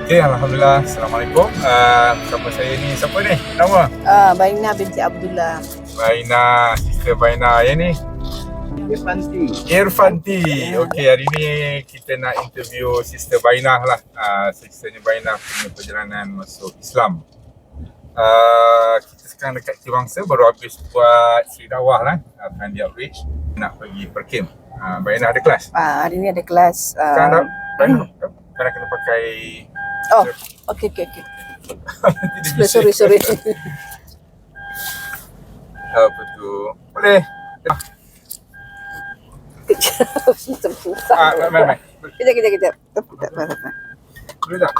Okey, Alhamdulillah. Assalamualaikum. Nama saya ni, siapa ni? Nama? Baina binti Abdullah. Baina, Sister Baina. Yang ni? Irfanti. Okey, hari ni kita nak interview Sister Baina lah. Sisternya Baina punya perjalanan masuk Islam. Kita sekarang dekat Cibangsa, baru habis buat Sri Dawah lah. Kandi Outreach. Nak pergi perkim. Baina ada kelas? Hari ni ada kelas. Sekarang Baina kena pakai... Okey. Sorry. Apa tu? Boleh. Susah. Mai. Kejap. Boleh tak?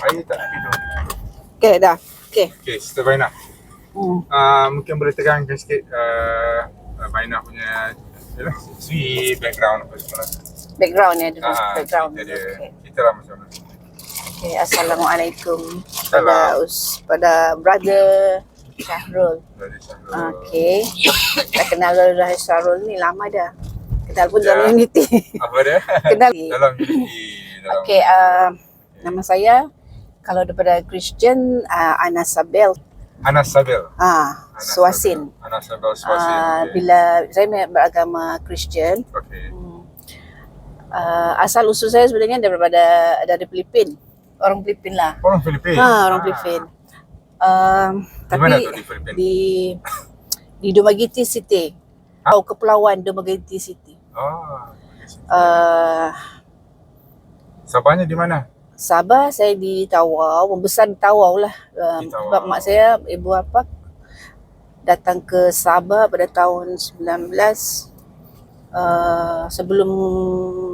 Air tak minum. Okey, dah. Okey. Okey, Sister Baina. Mungkin boleh terangkan sikit Baina punya sweet background apa semua. Background ni dulu. Background. Kita lah macam mana. Okey, Assalamualaikum Salam. pada brother Syahrul. Okey. Dah kenal dah Syahrul ni lama dah. Kenal pun dalam unity. Apa dia? Kenal. Dalam unity. Okey, nama saya kalau daripada Christian Anas Sabel. Swasin. Anas Sabel Swasin. Bila saya beragama Christian. Okey. Asal usul saya sebenarnya dari Filipin. Orang Filipin lah. Orang Filipin? Orang Filipin. Di mana Tapi tu di Filipin? di Dumaguete City. Kepulauan Dumaguete City. Sabahnya di mana? Sabah saya di Tawau, membesar di Tawau lah. Sebab mak saya, ibu bapa datang ke Sabah pada tahun 19 sebelum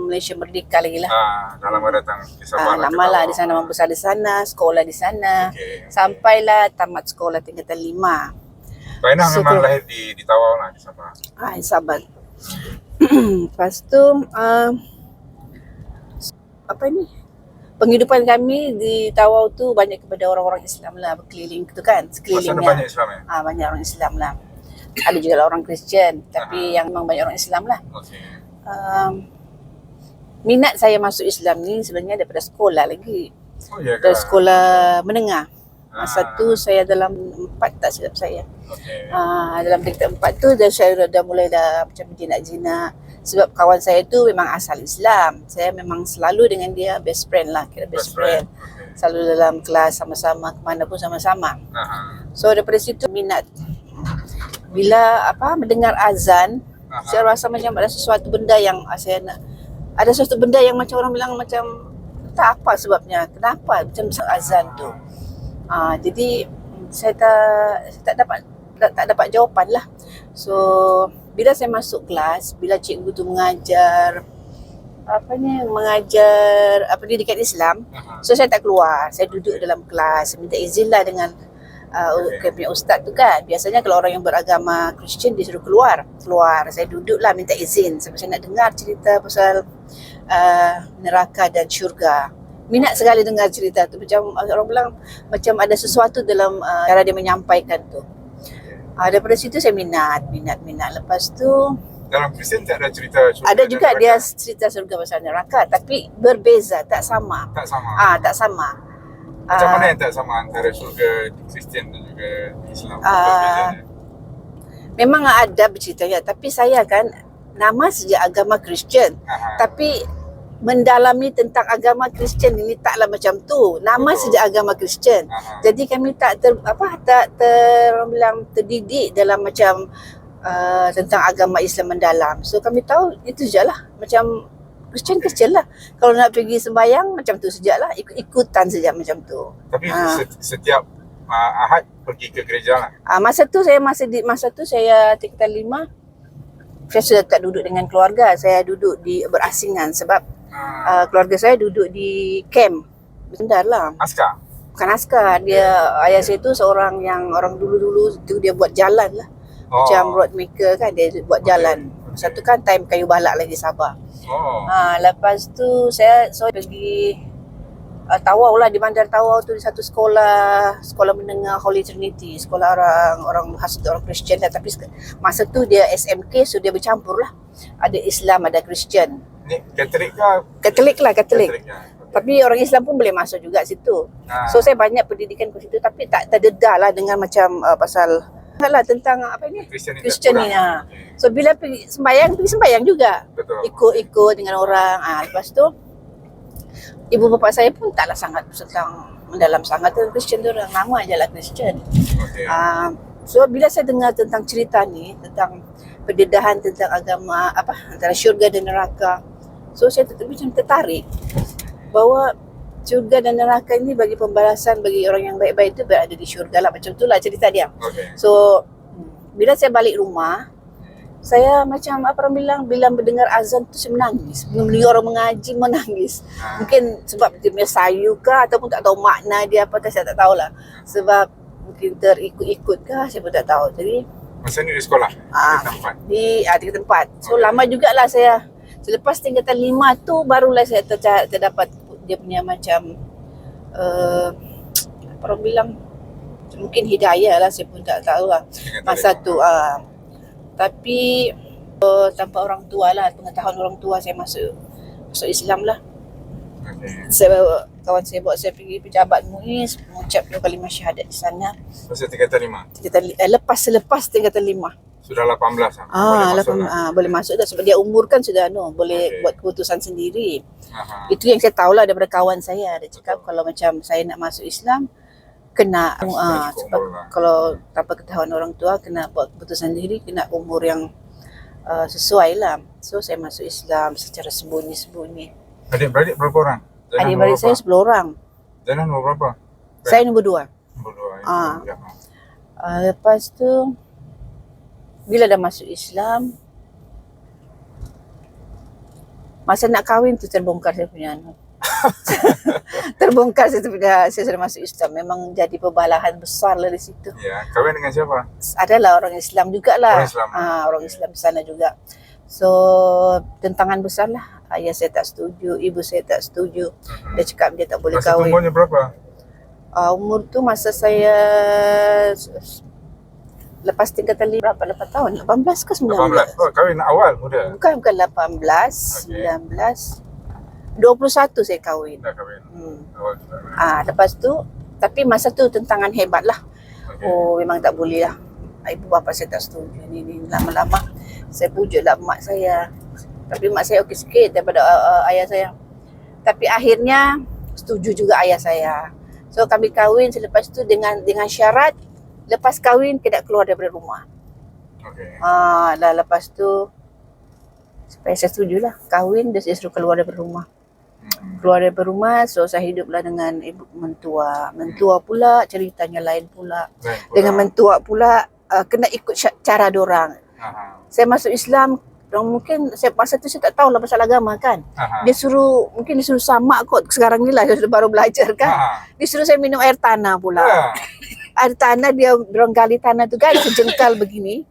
Malaysia merdeka lagi lah. Dah lama datang di Sabah. Lama lah di sana, membesar di sana, sekolah di sana. Okay. Sampailah tamat sekolah tingkatan 5. Baina memang lahir di Tawau lah, di Sabah. Di Sabah. Lepas tu penghidupan kami di Tawau tu banyak kepada orang-orang Islam lah, berkeliling tu kan, sekelilingnya. Banyak Islam ya? Banyak orang Islam lah. Ada juga orang Kristian, tapi yang memang banyak orang Islam lah. Okay. Minat saya masuk Islam ni sebenarnya daripada sekolah lagi. Dari sekolah menengah. Masa tu saya dalam 4 tak silap saya. Okay. Dalam tingkat 4 tu saya dah mulai macam jinak-jinak. Sebab kawan saya tu memang asal Islam. Saya memang selalu dengan dia best friend lah, kira best friend. Okay. Selalu dalam kelas sama-sama, kemana pun sama-sama. So daripada situ minat. Bila mendengar azan, saya rasa macam ada sesuatu benda yang saya nak. Ada sesuatu benda yang macam orang bilang macam tak apa sebabnya. Kenapa macam azan tu? Jadi saya tak dapat jawapan lah. So bila saya masuk kelas, bila cikgu tu mengajar pendidikan Islam, so saya tak keluar. Saya duduk dalam kelas, minta izin lah dengan punya ustaz tu kan. Biasanya kalau orang yang beragama Kristian dia suruh keluar. Saya duduk lah minta izin sebab saya nak dengar cerita pasal neraka dan syurga. Minat sekali dengar cerita tu. Macam orang bilang macam ada sesuatu dalam cara dia menyampaikan tu. Daripada situ saya minat. Lepas tu dalam Kristian tak ada cerita syurga? Ada juga dia cerita syurga pasal neraka, tapi berbeza, tak sama. Tak sama. Macam mana yang tak sama antara syurga Kristian dan juga Islam? Memang ada berceritanya, tapi saya kan nama sejak agama Kristian. Tapi mendalami tentang agama Kristian ini taklah macam tu. Nama sejak agama Kristian. Jadi kami tak terdidik dalam macam tentang agama Islam mendalam. So kami tahu itu je lah. Macam Kristian lah. Kalau nak pergi sembahyang macam tu sajalah, ikutan saja macam tu. Tapi setiap Ahad pergi ke gereja lah. Masa tu saya tingkatan 5. Saya sudah tak duduk dengan keluarga. Saya duduk di berasingan sebab keluarga saya duduk di camp. Benar lah. Askar? Bukan askar. Ayah saya tu seorang yang orang dulu tu dia buat jalan lah. Macam road maker kan, dia buat jalan. Satu kan time kayu balak lagi Sabah. Lepas tu saya pergi Tawau lah, di Bandar Tawau tu di satu sekolah menengah Holy Trinity, sekolah orang Kristian lah, tapi masa tu dia SMK, so dia bercampur lah, ada Islam ada Kristian. Ni Katolik ke? Katolik lah, Katolik. Tapi orang Islam pun boleh masuk juga situ. So saya banyak pendidikan ke situ tapi tak terdedah lah dengan macam pasal lah tentang apa ni? Kristian ni. So bila pergi sembahyang juga. Betul. Ikut dengan orang. Lepas tu ibu bapa saya pun taklah sangat mendalam sangat tentang Kristian tu, orang nama ajalah Kristian. Okay. So bila saya dengar tentang cerita ni, tentang pendedahan tentang agama antara syurga dan neraka, so saya macam tertarik bahawa syurga dan neraka ini bagi pembalasan bagi orang yang baik-baik itu berada di syurga lah, macam itulah cerita dia. Okay. So bila saya balik rumah, saya macam apa orang bilang, bila mendengar azan tu saya menangis. Bila orang mengaji menangis. Mungkin sebab dia punya sayu ke ataupun tak tahu makna dia apa, saya tak tahulah. Sebab mungkin terikut-ikut ke, saya pun tak tahu. Jadi masa ni di sekolah? Di tempat? Di tempat. So lama jugalah saya. Selepas tingkatan 5 tu barulah saya terdapat dia punya macam apa orang bilang, mungkin hidayah lah, saya pun tak tahu lah masa tu. Tapi tanpa orang tua lah, pengetahuan orang tua, saya masuk Islam lah. Okay. Kawan saya bawa saya pergi pejabat MUIS, mengucap 2 kalimah syahadat di sana. Masa tingkatan 5? Selepas tingkatan 5. Sudah 18 boleh masuk dah sebab dia umur kan sudah boleh buat keputusan sendiri. Itu yang saya tahulah daripada kawan saya. Dia cakap kalau macam saya nak masuk Islam kena sebab kalau tanpa ketahuan orang tua kena buat keputusan sendiri, kena umur yang sesuai lah. So saya masuk Islam secara sembunyi-sembunyi. Adik-beradik berapa orang? Adik-beradik saya 10 orang. Jangan nombor berapa? Saya nombor 2. Nombor 2. Lepas tu bila dah masuk Islam, masa nak kahwin tu terbongkar saya punya terbongkar saya sudah masuk Islam. Memang jadi perbalahan besar lah di situ. Ya, kahwin dengan siapa? Adalah orang Islam jugalah. Orang Islam. Orang Islam di sana juga. So tentangan besar lah. Ayah saya tak setuju, ibu saya tak setuju. Dia cakap dia tak boleh kahwin. Masa umurnya berapa? Umur tu masa saya lepas tingkatan 5 berapa tahun? 18 ke 19? 18. Oh, kahwin awal muda. Bukan 18, 19. 21 saya kahwin. Dah kahwin. Lepas tu tapi masa tu tentangan hebat lah. Memang tak boleh lah. Ibu bapa saya tak setuju. Ni lama-lama saya pujuklah mak saya. Tapi mak saya okey sikit daripada ayah saya. Tapi akhirnya setuju juga ayah saya. So kami kahwin selepas tu dengan syarat lepas kahwin tidak keluar daripada rumah. Lepas tu supaya saya setujulah kahwin, dia suruh keluar daripada rumah. Keluar daripada rumah, so saya hiduplah dengan ibu mentua. Mentua pula ceritanya lain pula. Dengan mentua pula kena ikut cara dorang. Saya masuk Islam, mungkin masa tu saya tak tahu lah pasal agama kan. Dia suruh sama kot sekarang ni lah saya sudah baru belajar kan. Dia suruh saya minum air tanah pula. Air tanah, dorang gali tanah tu kan sejengkal begini.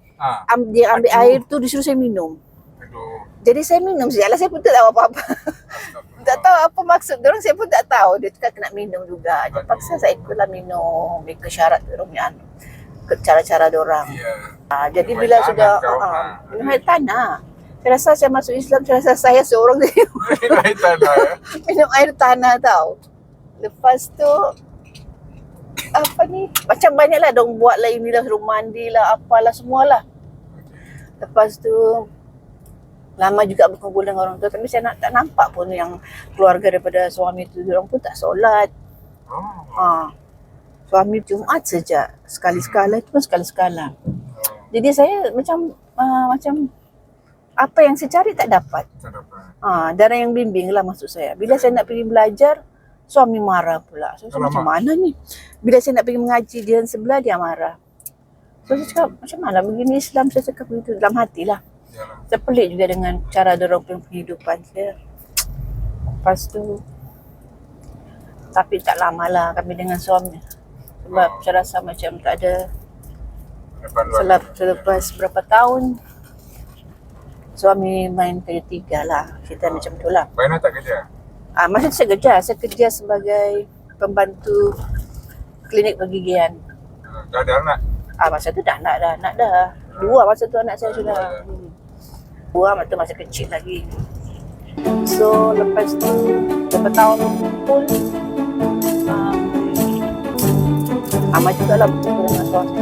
Dia ambil air tu, disuruh saya minum. Jadi saya minum sajalah, saya pun tak tahu apa-apa. Tak tahu apa maksud dorang, saya pun tak tahu. Dia cakap kena minum juga. Dia paksa saya ikutlah minum, ikut syarat dorang punya cara-cara dorang. Jadi minum bila sudah minum air tanah, saya rasa saya masuk Islam, saya rasa saya seorang minum air tanah ya? Minum air tanah tau. Lepas tu macam banyaklah dong buat lah, inilah suruh mandi lah, apalah semualah. Lepas tu lama juga berkumpul dengan orang tua, tapi saya tak nampak pun yang keluarga daripada suami tu, orang pun tak solat. Suami Jumaat saja, sekali-sekala itu pun sekali-sekala. Jadi saya macam apa yang saya cari tak dapat. Darah yang bimbing lah maksud saya. Bila saya nak pergi belajar, suami marah pula. So saya macam mana ni? Bila saya nak pergi mengaji, dia sebelah dia marah. So saya cakap macam mana begini Islam, saya cakap begitu dalam hati lah. Saya pelik juga dengan cara dorang punya kehidupan saya. Lepas tu tapi tak lama lah kami dengan suami. Sebab saya rasa macam tak ada. Selepas berapa tahun suami main kerja lah. Kita macam tu lah. Baina tak kerja? Masa tu saya kerja sebagai pembantu klinik pergigian. Dah ada anak? Masa tu dah anak dah. 2 masa tu anak saya sudah. 2 masa kecil lagi. So lepas tu berapa tahun kumpul. Lama juga lah berkumpul dengan suami.